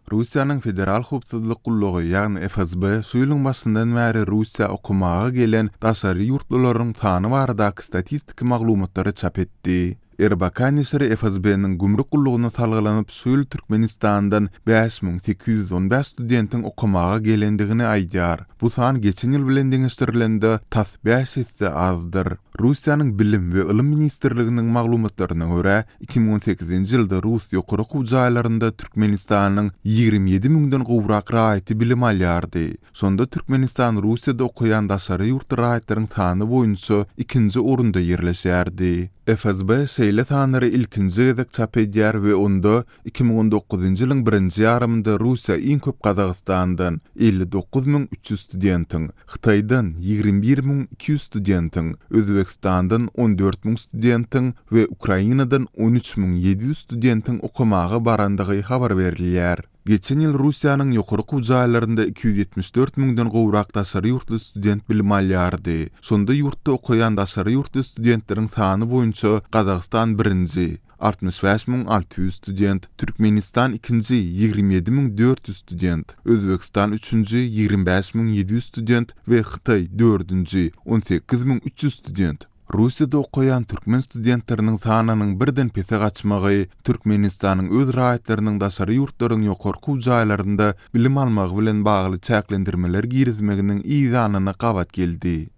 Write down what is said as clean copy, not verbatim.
Russiýanyň Federal Howpsuzlyk Gullugy ýagny FSB şu ýylyň başyndan bäri Russiýa okumaga gelen daşary ýurtlylaryň sany baradaky statistik maglumatlary çap etdi. Erbakan işleri FSB-nin gümrük gullugyna salgylanyp şu ýyl Türkmenistandan 5815 studentin okumaga gelendigini aýdýar. Bu san geçen ýyl bilen deňeşdirilende tas 5 hisse azdyr. Russiýanyň bilim we ilim ministrliginiň maglumatlaryna görä 2018-nji ýylda Rus ýokary okuw jaýlarynda Türkmenistanyň 27 000den gowrak raýaty bilim alýardy. Sonda Türkmenistan Russiýada okuyan daşary ýurt raýatlaryň sany boýunça 2-nji orunda ýerleşýärdi. FSB şeýle sanary ilkinji gezek çap edýär we onda 2019-njy ýylyň 1-nji ýarymynda Russiýa iň köp Gazagstandan 59300 studentin, Hytaýdan 21200 studentin, Özbekistandan 14000 studentin we Ukrainadan 13700 studentin okumaga barandygy habar berilýär. Geçen ýyl Russiýanyň ýokary okuw jaýlarynda 274 000den gowrak daşary ýurtly student bilim alýardy. Sonda ýurtda okuyan daşary ýurtly studentleriň sany boýunça Gazagstan 1-nji 65600 student, Türkmenistan 2-nji 27400 student, Özbekistan 3-nji 25700 student we Hytaý 4-nji 18300 student. Russiýada okuyan türkmen studentleriniň sanynyň birden pese gaçmagy Türkmenistanyň öz raýatlarynyň daşary ýurtlaryň ýokary okuw jaýlarynda bilim almagy bilen bagly çäklendirmeler girizmeginiň iýanyna gabat geldi.